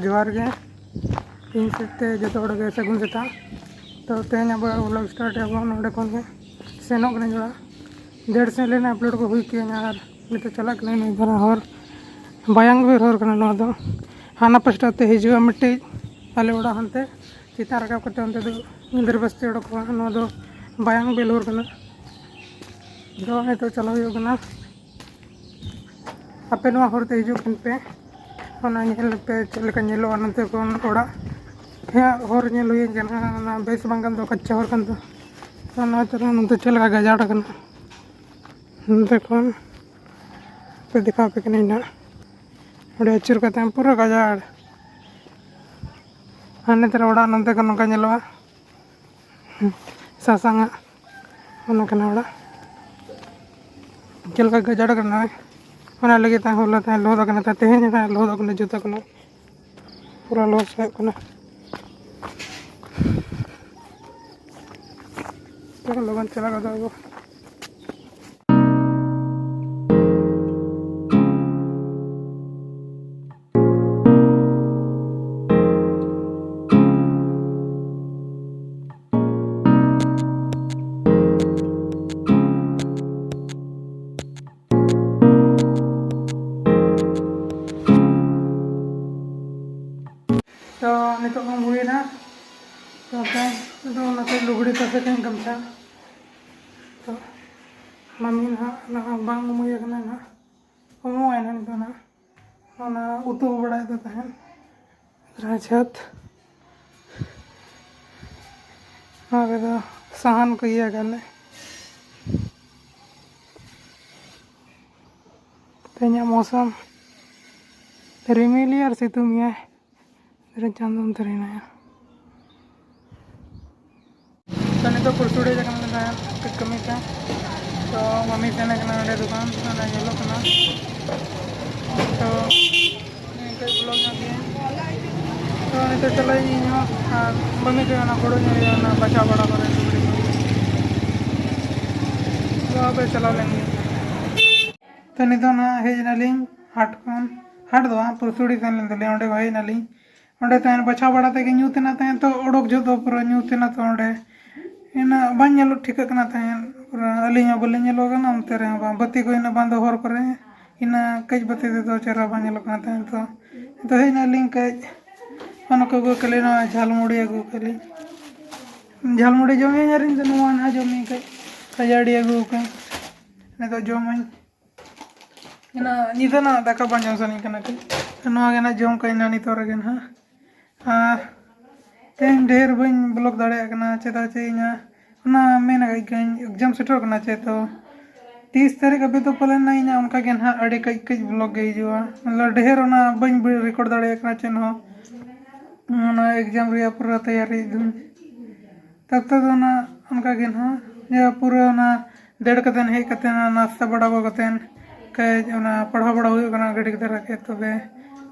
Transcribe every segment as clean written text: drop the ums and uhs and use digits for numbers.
जोहार गे इन सेते जो गे सगुन सेता तो तेज अब व्लॉग स्टार्ट अब नोडे खन गे सेनों कने जोड़ा 1.5 से लेना अपलोड को हुई के यार नितो चला कने नहीं धरा हर बायांग भी हर कने नो दो हाना पस्टा ते हिजुआ मिट्टी आले ओड़ा हनते चिता रकाब करते हनते दो इंद्र बस्ती ओड़ा को नो दो बायांग भी लोर कने दो नितो चला हुई कना अपे नो हरते हिजु कन पे ओना नेल पे चलका नेलो अनंते कोन ओड़ा है हर नेल हुई जना ना बेस बंगल दो कच्चा हर कन दो ना चला नंते चलका गजाड़ कना नंते कोन पे दिखा पे कने ना ओड़े अचुर कते पूरा गजाड़ हाने तेरा ओड़ा नंते कोन का नेलवा सासांगा ओना कना ओड़ा चलका गजाड़ करना ओना लगे ता होला ता लोद कना ता तेहेन ता लोद कना जुता कना पूरा लोद से कना तो लोगन चला गदा वो तो नितो हम हुई ना तो तो नते लुगड़ी तसे कहीं गमछा तो मम्मी ना बांग मुय कना ना ओमो आइना नितो ना ओना उतु बड़ा तो तहन राजत आगे तो सहन को ये गले तेना मौसम रिमिली और सितुम ये तेरे चांदम तेरेना तो नहीं तो कुरसुड़े जगह में था कमी था तो मम्मी से ना दुकान ना येलो कना तो कई ब्लॉग ना दिए तो नहीं तो चला ही मम्मी के ना बड़ो ना बचा बड़ा करे तो अब चला लेंगे तो नहीं तो ना हेजना लिंग हाट दो पुरसुड़ी से लेंदले ओंडे हेजना लिंग ओंडे तहन बचा बड़ा ते न्यूतना तहन तो ओडोक जो तो पूरा न्यूतना तो ओंडे इना बाñ नेलो ठीक कना तहन पूरा अलिया बले नेलो कना अंते रे बत्ती को इना बांधो हर करे इना कज बत्ती दे तो चेहरा बाñ नेलो कना तहन तो हेजना लिंग कज ओना को गो कले ना झालमुड़ी अगु कली झालमुड़ी जमे यारिन तो नुआ ना जमे कज खजाड़ी अगु के ने तो जमन इना निदना दाका बाñ सनी कना के नुआ के ना जम कई ना नि तोरे गन हा तेन ढेर बन ब्लॉग दाड़े कना चेदा चे इना ना मेन एग्जाम सेटर कना चे तो 30 तारीख अबे तो पलन ना इना उनका के ना अड़े कई कई ब्लॉग गई जुआ मतलब ढेर ना बन रिकॉर्ड दाड़े कना चे नो ना एग्जाम रिया पूरा तैयारी दुन तब तक ना उनका के ना या पूरा ना डेढ़ कतन हे कतन नाश्ता बड़ा को कतन के ना पढ़ा बड़ा हुई कना गड़ी के तरह के तबे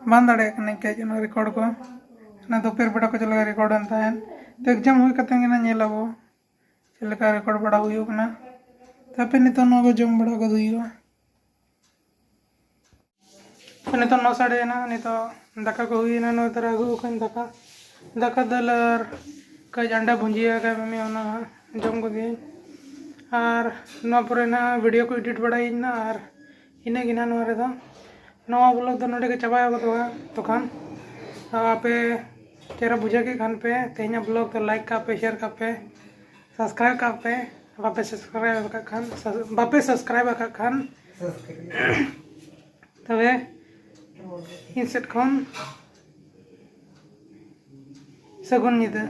बांध दाड़े कने के ना रिकॉर्ड को ना दोपहर बड़ा को चला रिकॉर्ड अंता है तो एग्जाम हुई कते ना नेलाबो चलका रिकॉर्ड बड़ा हुई कना तबे नितो नो को जम बड़ा को दुइवा तो नितो 9 साढ़े ना नितो दाका को हुई ना 9 तरह गु कन दाका दलर कई अंडा भुंजिया का मम्मी ओना जम को दी और नो परे ना वीडियो को एडिट बड़ाई ना और इने गिना नो रे दो नवा ब्लॉग तो नोडे के चबाया तो खान आपे तेरा बुझा के खान पे तेना ब्लॉग तो लाइक का पे शेयर का पे सब्सक्राइब का पे बापे सब्सक्राइब का खान तबे इन सेट खन सगुन निदा।